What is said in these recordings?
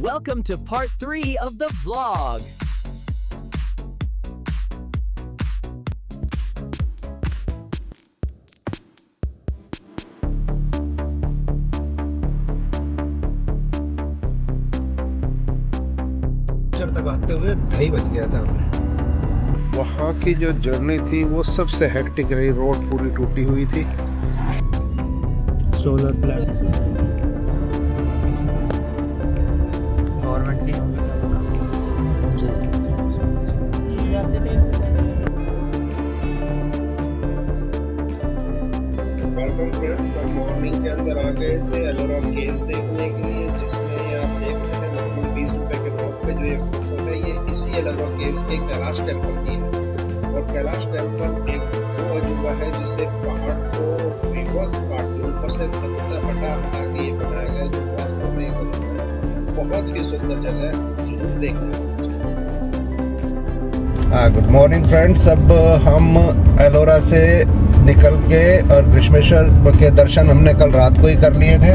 Welcome to part 3 of the vlog. तक आते हुए 2:30 बज गया था हमें। वहाँ की जो जर्नी थी वो सबसे हेक्टिक रही। रोड पूरी टूटी हुई थी। सोलर प्लांट गवर्नमेंट की होंगी क्या पता। वेलकम फ्रेंड्स, हम मॉर्निंग के अंदर आ गए थे एलोरा केव्स देखने के लिए, जिसमें आप देख रहे थे 20 रुपए के नोट पे जो ये फोटो है, ये इसी एलोरा केव्स के कैलाश टेम्पल की है। और कैलाश टेम्पल एक वो अजूबा है जिससे पहाड़ को रिवर्स काट के ऊपर से पत्थर हटा के ये बनाया गया, जो वास्तव में बहुत ही सुंदर जगह है, जरूर देखना। गुड मॉर्निंग फ्रेंड्स, अब हम एलोरा से निकल के और ग्रीष्मेश्वर के दर्शन हमने कल रात को ही कर लिए थे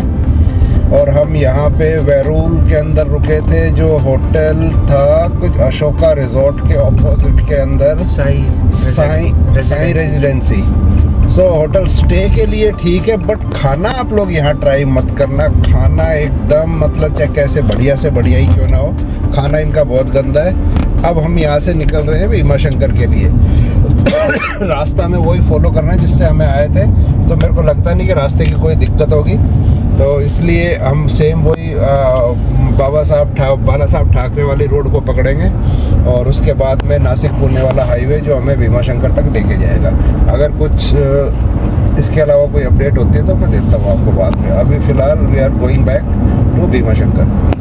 और हम यहाँ पे वेरूल के अंदर रुके थे, जो होटल था कुछ अशोका रिजॉर्ट के ऑपोजिट के अंदर, Sai residency. So hotel stay के लिए ठीक है, बट खाना आप लोग यहाँ ट्राई मत करना। खाना एकदम मतलब चाहे कैसे बढ़िया से बढ़िया ही क्यों ना हो, खाना इनका बहुत गंदा है। अब हम यहाँ से निकल रहे हैं भीमा शंकर के लिए। रास्ता में वही फॉलो करना है जिससे हमें आए थे, तो मेरे को लगता नहीं कि रास्ते की कोई दिक्कत होगी, तो इसलिए हम सेम वही बाला साहब ठाकरे वाली रोड को पकड़ेंगे और उसके बाद में नासिक पुणे वाला हाईवे जो हमें भीमा शंकर तक लेके जाएगा। अगर कुछ इसके अलावा कोई अपडेट होती है तो मैं देता हूँ आपको बाद में। अभी फ़िलहाल we are going back to Bhima Shankar.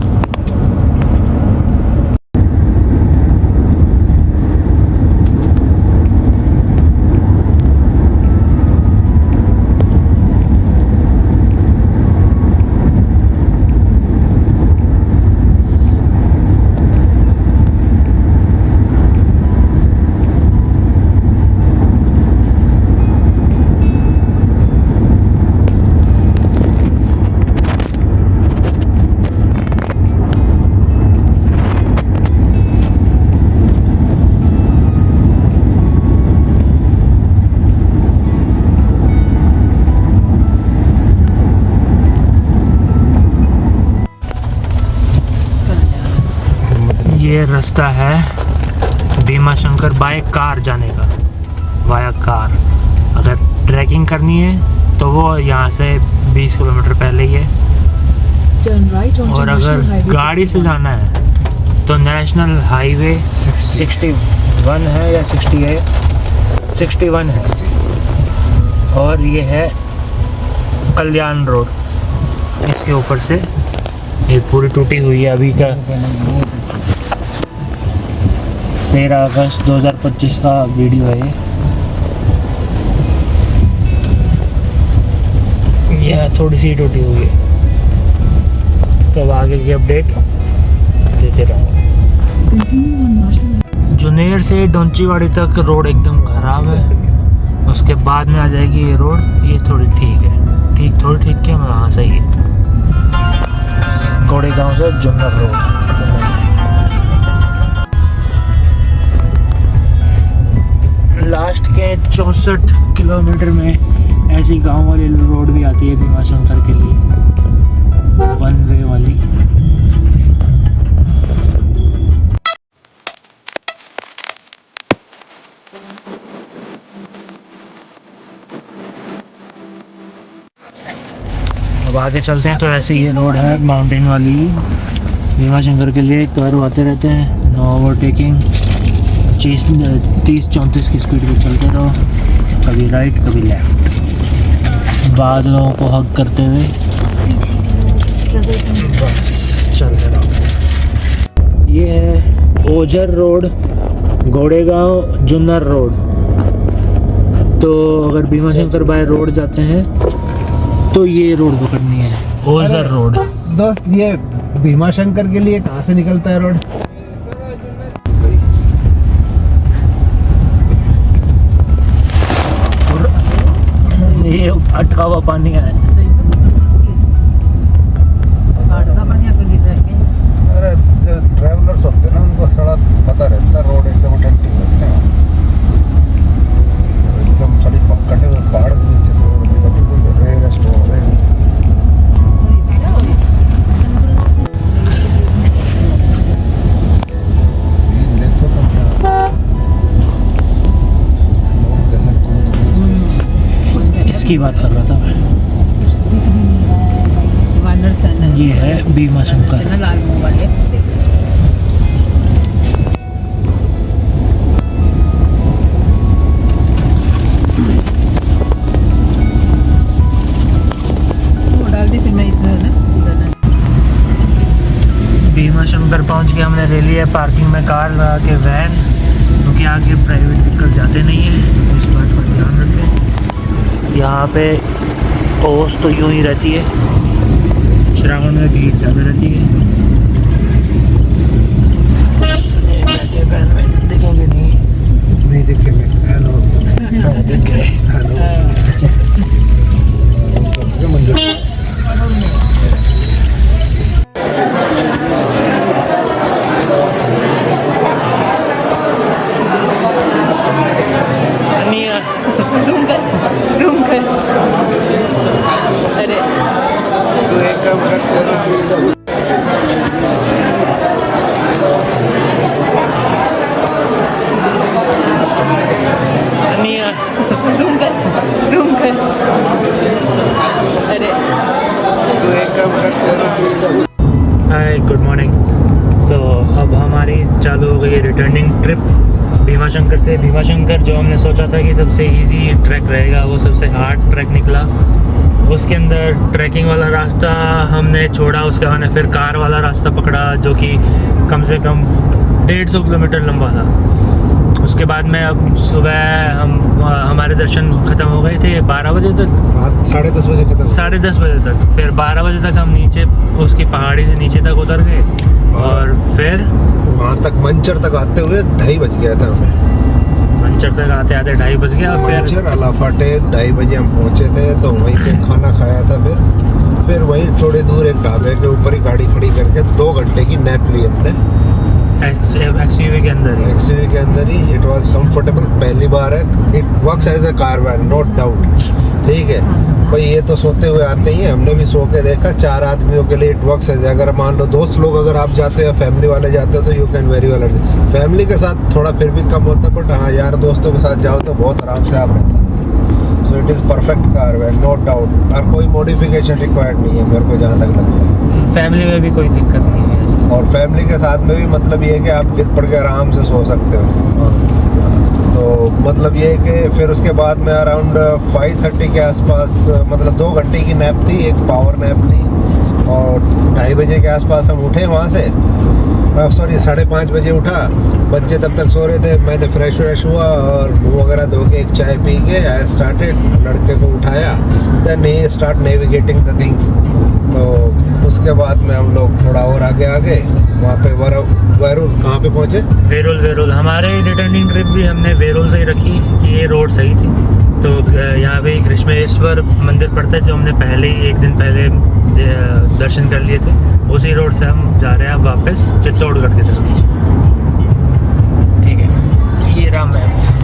ये रास्ता है भीमा शंकर बाय कार जाने का, वाया कार। अगर ट्रैकिंग करनी है तो वो यहाँ से 20 किलोमीटर पहले ही है, और अगर गाड़ी से जाना है तो नेशनल हाईवे 61 है या 61 है, और ये है कल्याण रोड। इसके ऊपर से ये पूरी टूटी हुई है। अभी का 13 अगस्त 2025 का वीडियो है ये थोड़ी सी टूटी हुई है, तो अब आगे की अपडेट देते रहूँगा। जुनेर से डोंचीवाड़ी तक रोड एकदम खराब है, उसके बाद में आ जाएगी ये रोड। ये थोड़ी ठीक है, थोड़ी ठीक क्या, हाँ सही है। गोड़ेगांव से जुन्नर रोड। लास्ट के 64 किलोमीटर में ऐसी गांव वाली रोड भी आती है भीमा शंकर के लिए, 1 वे वाली। अब आगे चलते हैं, तो ऐसे ये रोड है माउंटेन वाली भीमा शंकर के लिए। तो आते रहते हैं, नो ओवरटेकिंग, 30-34 की स्पीड पे चलते रहो, कभी राइट कभी लेफ्ट, बादलों को हग करते हुए बस चलते रहो। ये है ओझर रोड, गोड़ेगांव जुन्नर रोड। तो अगर भीमा शंकर बाय रोड जाते हैं तो ये रोड पकड़नी है, ओझर रोड। दोस्त, ये भीमा शंकर के लिए कहाँ से निकलता है रोड? ये अटका हुआ पानी है। इसकी बात कर रहा था मैं। ये है भीमा शंकर। लाल मुंह वाले वो डाल दी, फिर मैं इसमें ना भीमा शंकर पहुंच के हमने ले लिया पार्किंग में कार लगा के वैन, क्योंकि आगे प्राइवेट व्हीकल जाते नहीं है, तो इस बात का ध्यान रखें। यहाँ पे ओस तो यूं ही रहती है, श्रावण में भीड़ ज़्यादा रहती है। बैठे वैन में दिखेंगे नहीं दिखेंगे। हेलो दिख गए। जूम कर अरे तो एक काम करते हैं, जूम कर अरे तो एक काम करते हैं। Hi good morning. सो अब हमारी चालू हो गई है रिटर्निंग ट्रिप भीमा शंकर से। भीमा शंकर जो हमने सोचा था कि सबसे इजी ट्रैक रहेगा, वो सबसे हार्ड ट्रैक निकला। उसके अंदर ट्रैकिंग वाला रास्ता हमने छोड़ा, उसके बाद फिर कार वाला रास्ता पकड़ा, जो कि कम से कम 150 किलोमीटर लंबा था। उसके बाद में अब सुबह हमारे दर्शन ख़त्म हो गए थे 12 बजे तक, रात 10:30 बजे खत्म। 10:30 बजे तक। फिर 12 बजे तक हम नीचे उसकी पहाड़ी से नीचे तक उतर गए, और फिर वहाँ तक मंचर तक आते हुए 2:30 बज गया था हमें। मंचर तक आते आते 2:30 बज गया। मंचर फिर अलाफाटे 2:30 बजे हम पहुँचे थे, तो वहीं पे खाना खाया था। फिर वहीं थोड़ी दूर एक ढाबे के ऊपर ही गाड़ी खड़ी करके 2 घंटे की नैप ली हमने एक्सयूवी के अंदर ही। एक्सयूवी के अंदर ही। इट वाज कंफर्टेबल, पहली बार है। It works as a car van, no doubt. ठीक है भाई, ये तो सोते हुए आते ही हैं, हमने भी सो के देखा। 4 आदमियों के लिए इट वर्क्स एज, अगर मान लो दोस्त लोग अगर आप जाते हो, फैमिली वाले जाते हो, तो you can very well. Family के साथ थोड़ा फिर भी कम होता है, बट हाँ यार दोस्तों के साथ जाओ तो बहुत आराम से आप रहते हो। So it is perfect car van, no doubt. और कोई मॉडिफिकेशन रिक्वायर्ड नहीं है मेरे को जहाँ तक लगता है। फैमिली में भी कोई दिक्कत नहीं है ऐसे। और फैमिली के साथ में भी मतलब ये है कि आप गिर पड़ के आराम से सो सकते हो। तो मतलब ये है कि फिर उसके बाद में अराउंड 5:30 के आसपास, मतलब 2 घंटे की नैप थी, एक पावर नैप थी। और 2:30 बजे के आसपास हम उठे वहाँ से, सॉरी 5:30 बजे उठा। बच्चे तब तक सो रहे थे, मैंने फ्रेश हुआ और मुँह वगैरह धो के एक चाय पी के आई स्टार्टेड। लड़के को उठाया, then he start navigating the things. तो उसके बाद में हम लोग थोड़ा और आगे वहाँ पे वैरूल कहाँ पे पहुँचे? वेरुल हमारे रिटर्निंग ट्रिप भी हमने वेरुल से ही रखी कि ये रोड सही थी। तो यहाँ पे ग्रीष्मेश्वर मंदिर पड़ता है, जो हमने पहले ही 1 दिन पहले दर्शन कर लिए थे। उसी रोड से हम जा रहे हैं वापस चित्तौड़गढ़ की तरफ। ठीक है, ये रहा मैप।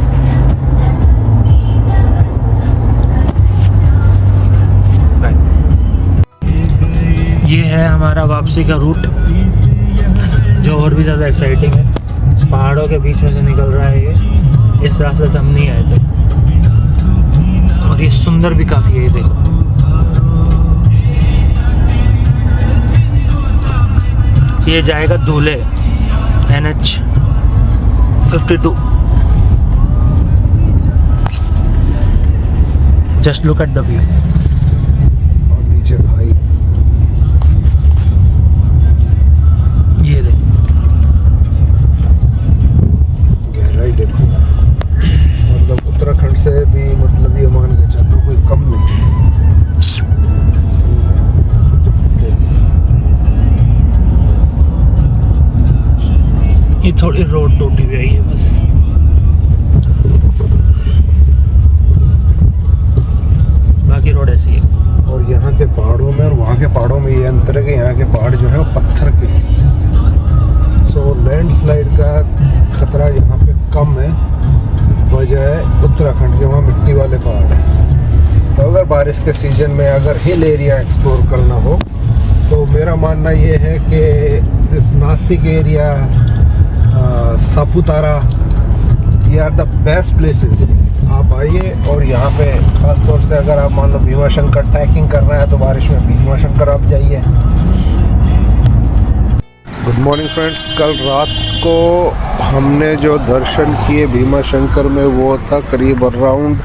ये है हमारा वापसी का रूट, जो और भी ज़्यादा एक्साइटिंग है। पहाड़ों के बीच में से निकल रहा है ये। इस रास्ते से हम नहीं आए थे, और ये सुंदर भी काफ़ी है। ये देखो, ये जाएगा दूल्हे NH 52। Just look at the view. और नीचे खाई। ये देखो, गहराई देखो। मतलब उत्तराखंड से भी मतलब ये मान के चलो कोई कम नहीं है। ये थोड़ी रोड टूटी हुई है बस। बाकी रोड ऐसी है। और यहाँ के पहाड़ों में और वहाँ के पहाड़ों में ये अंतर है कि यहाँ के पहाड़ जो है वो पत्थर के हैं। सो लैंडस्लाइड का खतरा यहाँ पे कम है, बजाय उत्तराखंड के। वहाँ मिट्टी वाले पहाड़ हैं। तो अगर बारिश के सीजन में अगर हिल एरिया एक्सप्लोर करना हो, तो मेरा मानना ये है कि इस नासिक एरिया, सापुतारा, ये आर द बेस्ट प्लेसेस आप आइए। और यहाँ पे खास तौर से अगर आप मान लो भीमा शंकर ट्रैकिंग करना है तो बारिश में भीमा शंकर आप जाइए। गुड मॉर्निंग फ्रेंड्स, कल रात को हमने जो दर्शन किए भीमा शंकर में वो था करीब अराउंड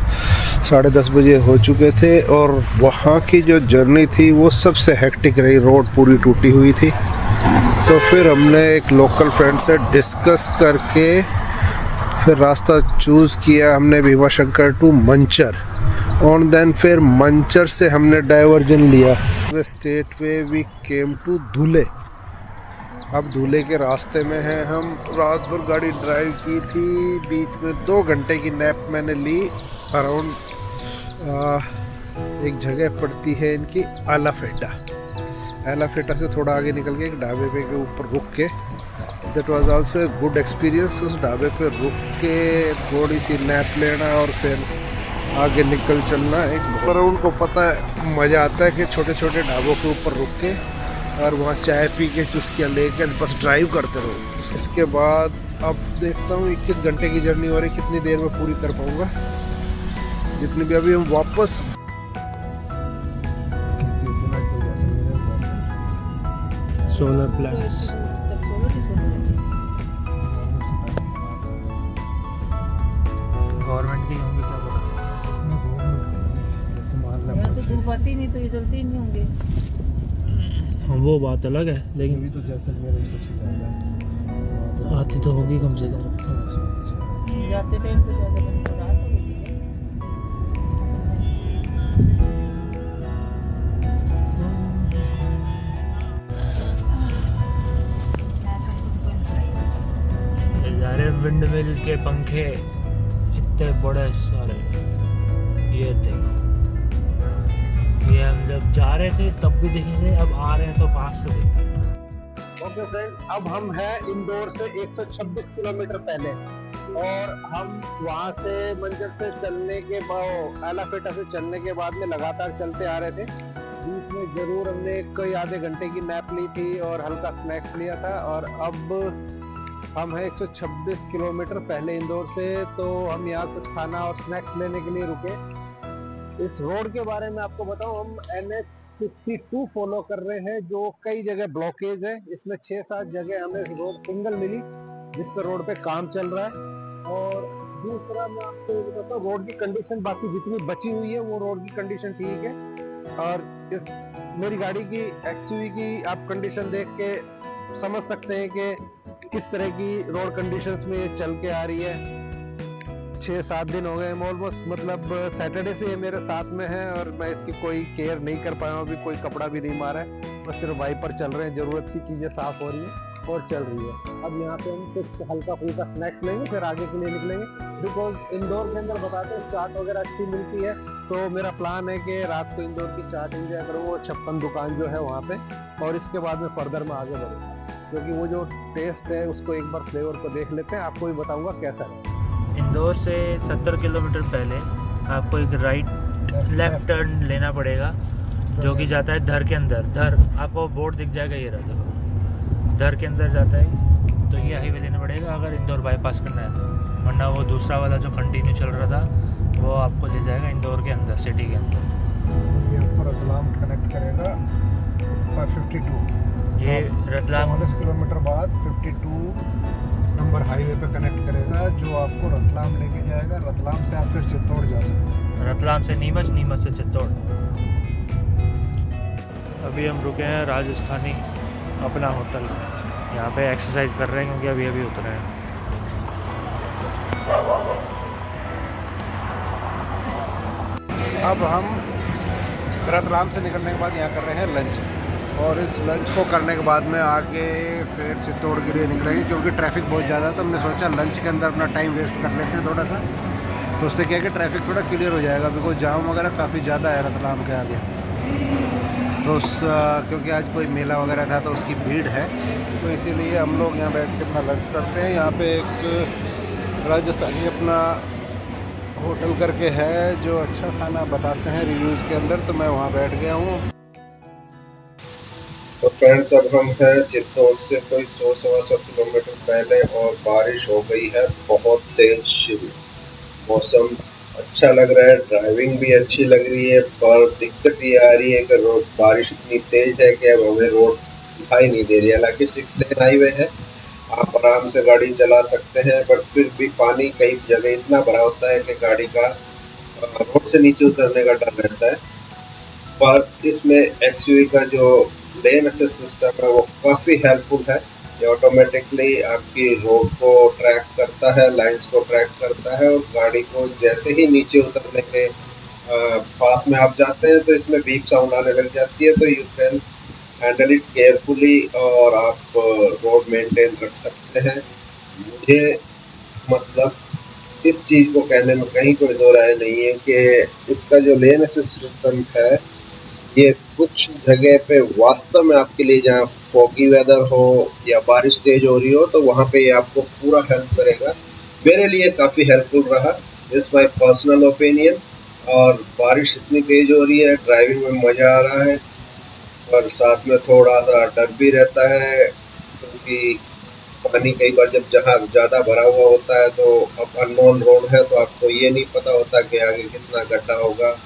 10:30 बजे हो चुके थे। और वहाँ की जो जर्नी थी वो सबसे हेक्टिक रही, रोड पूरी टूटी हुई थी। तो फिर हमने एक लोकल फ्रेंड से डिस्कस करके फिर रास्ता चूज़ किया हमने भीमा शंकर टू मंचर। और देन फिर मंचर से हमने डाइवर्जन लिया state way, we came to Dhule. अब धुले के रास्ते में हैं हम। रात भर गाड़ी ड्राइव की थी, बीच में 2 घंटे की नैप मैंने ली। अराउंड एक जगह पड़ती है इनकी एलाफेटा। एलाफेटा से थोड़ा आगे निकल के एक ढाबे पे के ऊपर रुक के, that was also a good experience. उस ढाबे पे रुक के थोड़ी सी नैप लेना और फिर आगे निकल चलना। एक पर उनको पता है मज़ा आता है कि छोटे छोटे ढाबों के ऊपर रुक के और वहाँ चाय पी के चुस्कियाँ लेके बस ड्राइव करते रहो। इसके बाद अब देखता हूँ 21 घंटे की जर्नी हो रही, कितनी देर में पूरी कर पाऊँगा। जितनी भी अभी हम वापस सोलर प्लांट्स गवर्नमेंट की होंगे क्या पता। यहाँ तो धूप आती नहीं तो ये जलते ही नहीं होंगे। वो बात अलग है, लेकिन अभी तो जैसलमेर में सबसे ज़्यादा आती तो होगी कम से कम। जाते टाइम पे ज़्यादा बंद हो रहा था वो भी है। यारे विंड मिल के पंखे इतने बड़े सारे, ये देखो। ये हम जब जा रहे थे तब भी देखे थे, अब आ रहे हैं तो पास से देखते हैं। ओके फ्रेंड, अब हम हैं इंदौर से 126 किलोमीटर पहले। और हम वहाँ से मंजर से चलने के बाद, एलाफेटा से चलने के बाद में लगातार चलते आ रहे थे। बीच में जरूर हमने कोई आधे घंटे की नैप ली थी और हल्का स्नैक्स लिया था। और अब हम हैं 126 किलोमीटर पहले इंदौर से। तो हम यहाँ कुछ खाना और स्नैक्स लेने के लिए रुके। इस रोड के बारे में आपको बताऊं, हम NH-52 फॉलो कर रहे हैं, जो कई जगह ब्लॉकेज है। इसमें 6-7 जगह हमें रोड सिंगल मिली जिस पर रोड पे काम चल रहा है। और दूसरा मैं आपको ये बताता हूँ, रोड की कंडीशन बाकी जितनी बची हुई है वो रोड की कंडीशन ठीक है। और इस मेरी गाड़ी की XUV की आप कंडीशन देख के समझ सकते हैं कि किस तरह की रोड कंडीशंस में ये चल के आ रही है। 6-7 दिन हो गए ऑलमोस्ट, मतलब सैटरडे से ये मेरे साथ में है और मैं इसकी कोई केयर नहीं कर पाया हूँ। अभी कोई कपड़ा भी नहीं मारा है, बस सिर्फ वाइपर चल रहे हैं। ज़रूरत की चीज़ें साफ़ हो रही है और चल रही है। अब यहाँ पे हम कुछ हल्का फुल्का स्नैक्स लेंगे, फिर आगे के लिए निकलेंगे। बिकॉज इंदौर के अंदर बताते हैं चाट वगैरह अच्छी मिलती है। तो मेरा प्लान है कि रात को इंदौर की चाट एंजॉय करूँ, वो 56 दुकान जो है वहाँ पे। और इसके बाद में फर्दर में आगे बढ़ूँगा, क्योंकि वो जो टेस्ट है उसको एक बार फ्लेवर को देख लेते हैं। आपको भी बताऊँगा कैसा है। इंदौर से 70 किलोमीटर पहले आपको एक लेफ्ट टर्न लेना पड़ेगा, जो कि जाता है धर के अंदर। धर आपको बोर्ड दिख जाएगा, ये रहा देखो, धर के अंदर जाता है। तो ये हाईवे लेना पड़ेगा अगर इंदौर बाईपास करना है तो, वरना वो दूसरा वाला जो कंटिन्यू चल रहा था वो आपको ले जाएगा इंदौर के अंदर, सिटी के अंदर। ये ऊपर रतलाम कनेक्ट करेगा 52। ये रतलाम 40 किलोमीटर बाद 52 नंबर हाईवे पे कनेक्ट करेगा, जो आपको रतलाम लेके जाएगा। रतलाम से आप फिर चित्तौड़ जा सकते हैं। रतलाम से नीमच, नीमच से चित्तौड़। अभी हम रुके हैं राजस्थानी अपना होटल, यहाँ पे एक्सरसाइज कर रहे हैं क्योंकि अभी अभी उतरे हैं। अब हम रतलाम से निकलने के बाद यहाँ कर रहे हैं लंच। और इस लंच को करने के बाद में आगे फिर चित्तौड़ के लिए निकलेंगे, क्योंकि ट्रैफिक बहुत ज़्यादा था। हमने सोचा लंच के अंदर अपना टाइम वेस्ट कर लेते हैं थोड़ा सा, तो उससे क्या है कि ट्रैफिक थोड़ा क्लियर हो जाएगा। बिकॉज जाम वगैरह काफ़ी ज़्यादा है रतलाम के आगे। तो क्योंकि आज कोई मेला वगैरह था तो उसकी भीड़ है, तो इसीलिए हम लोग यहाँ बैठ के अपना लंच करते हैं। यहाँ पे एक राजस्थानी अपना होटल करके है जो अच्छा खाना बताते हैं रिव्यूज़ के अंदर, तो मैं वहाँ बैठ गया हूँ। तो फ्रेंड्स, अब हम हैं चित्तौड़ से कोई 100-125 किलोमीटर पहले और बारिश हो गई है बहुत तेज शुरू। मौसम अच्छा लग रहा है, ड्राइविंग भी अच्छी लग रही है, पर दिक्कत ये आ रही है कि रोड बारिश इतनी तेज है कि अब हमें रोड दिखाई नहीं दे रही है। हालांकि 6 लेन हाईवे है, आप आराम से गाड़ी चला सकते हैं, बट फिर भी पानी कई जगह इतना भरा होता है कि गाड़ी का रोड से नीचे उतरने का डर रहता है। पर इसमें एक्सयूवी का जो लेन असिस्ट सिस्टम है वो काफ़ी हेल्पफुल है। ये ऑटोमेटिकली आपकी रोड को ट्रैक करता है, लाइंस को ट्रैक करता है, और गाड़ी को जैसे ही नीचे उतरने के पास में आप जाते हैं तो इसमें बीप साउंड आने लग जाती है, तो you can handle it carefully और आप रोड मेंटेन रख सकते हैं। मुझे मतलब इस चीज़ को कहने में कहीं कोई दो राय नहीं है कि इसका जो लेन असिस्ट सिस्टम है ये कुछ जगह पे वास्तव में आपके लिए, जहाँ फॉगी वेदर हो या बारिश तेज हो रही हो, तो वहाँ पे ये आपको पूरा हेल्प करेगा। मेरे लिए काफ़ी हेल्पफुल रहा, इस माई पर्सनल ओपिनियन। और बारिश इतनी तेज हो रही है, ड्राइविंग में मज़ा आ रहा है, और साथ में थोड़ा सा डर भी रहता है, क्योंकि पानी कई बार जब जहाँ ज़्यादा भरा हुआ होता है तो अब अननोन रोड है, तो आपको ये नहीं पता होता कि आगे कितना गड्ढा होगा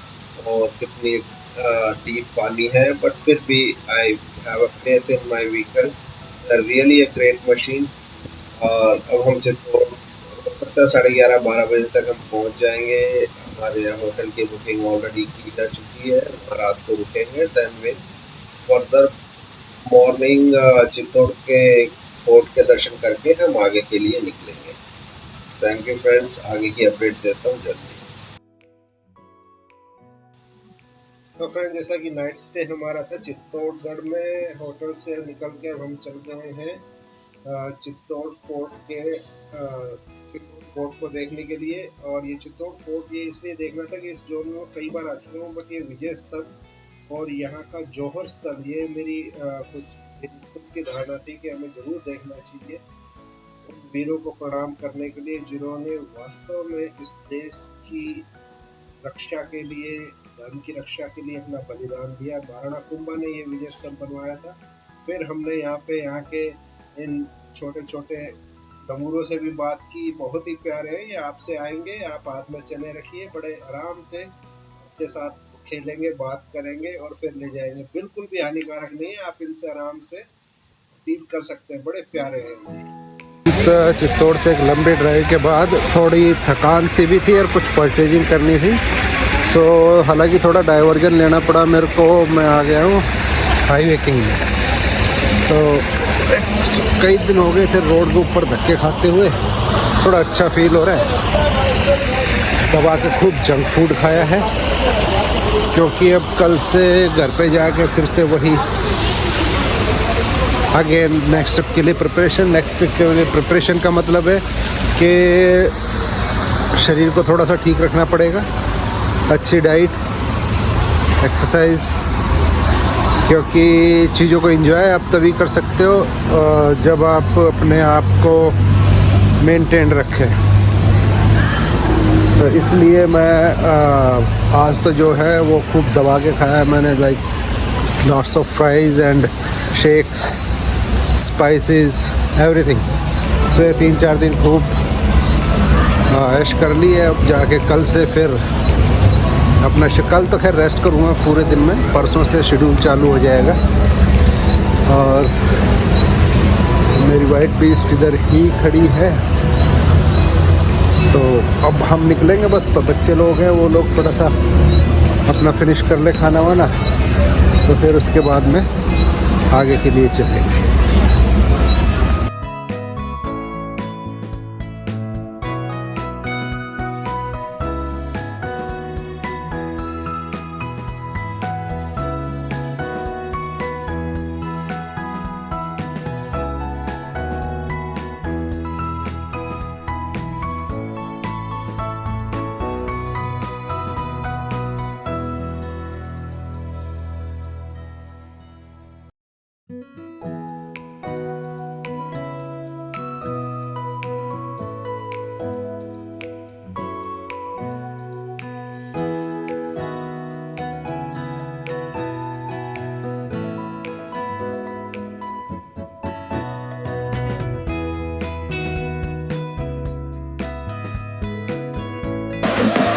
और कितनी डीप पानी है। बट फिर भी I have a faith in my vehicle, really a great machine. और अब हम चित्तौड़ हो सकता है 11:30-12 बजे तक हम पहुंच जाएंगे। हमारे यहाँ होटल की बुकिंग ऑलरेडी की जा चुकी है, वहाँ रात को रुकेंगे, देन वे फर्दर मॉर्निंग चित्तौड़ के फोर्ट के दर्शन करके हम आगे के लिए निकलेंगे। थैंक यू फ्रेंड्स, आगे की अपडेट देता हूँ जल्दी। तो फ्रेंड, जैसा कि नाइट स्टे हमारा था चित्तौड़गढ़ में, होटल से निकल के हम चल गए हैं चित्तौड़ फोर्ट के चित्तौड़ फोर्ट को देखने के लिए। और ये चित्तौड़ फोर्ट ये इसलिए देखना था कि इस जोन में कई बार आ चुका हूँ, बट ये विजय स्तंभ और यहाँ का जौहर स्थल, ये मेरी कुछ खुद की धारणा थी कि हमें जरूर देखना चाहिए उन वीरों को प्रणाम करने के लिए जिन्होंने वास्तव में इस देश की रक्षा के लिए, धर्म की रक्षा के लिए अपना बलिदान दिया। महाराणा कुंभा ने ये विजय स्तंभ बनवाया था। फिर हमने यहाँ के इन छोटे छोटे डमूरों से भी बात की, बहुत ही प्यारे हैं ये, आपसे आएंगे, आप हाथ में चने रखिए, बड़े आराम से आपके साथ खेलेंगे, बात करेंगे और फिर ले जाएंगे। बिल्कुल भी हानिकारक नहीं है, आप इनसे आराम से डील कर सकते हैं, बड़े प्यारे हैं। चित्तौड़ से एक लंबी ड्राइव के बाद थोड़ी थकान सी भी थी और कुछ परचेजिंग करनी थी, सो हालांकि थोड़ा डाइवर्जन लेना पड़ा मेरे को। मैं आ गया हूँ हाईवे किंग में, तो कई दिन हो गए थे रोड के ऊपर धक्के खाते हुए, थोड़ा अच्छा फील हो रहा है। तब आके खूब जंक फूड खाया है, क्योंकि अब कल से घर पे जाके फिर से वही आगे नेक्स्ट स्टेप के लिए प्रिपरेशन। नेक्स्ट स्टेप के लिए प्रिपरेशन का मतलब है कि शरीर को थोड़ा सा ठीक रखना पड़ेगा, अच्छी डाइट, एक्सरसाइज, क्योंकि चीज़ों को एंजॉय आप तभी कर सकते हो जब आप अपने आप को मेंटेन रखें। तो इसलिए मैं आज तो जो है वो खूब दबा के खाया है मैंने, like lots of fries and shakes, spices, everything. So ये 3-4 दिन खूब ऐश कर ली है। अब जाके कल से फिर अपना कल तो खैर रेस्ट करूँगा पूरे दिन में, परसों से शेड्यूल चालू हो जाएगा। और मेरी वाइट बीस्ट इधर ही खड़ी है, तो अब हम निकलेंगे। बस तो बच्चे लोग हैं, वो लोग थोड़ा सा अपना फिनिश कर ले खाना वाना, तो फिर उसके बाद में आगे के लिए चलेंगे।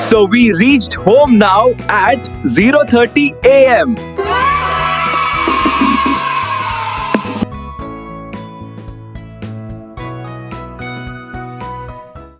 So we reached home now at 0:30 a.m.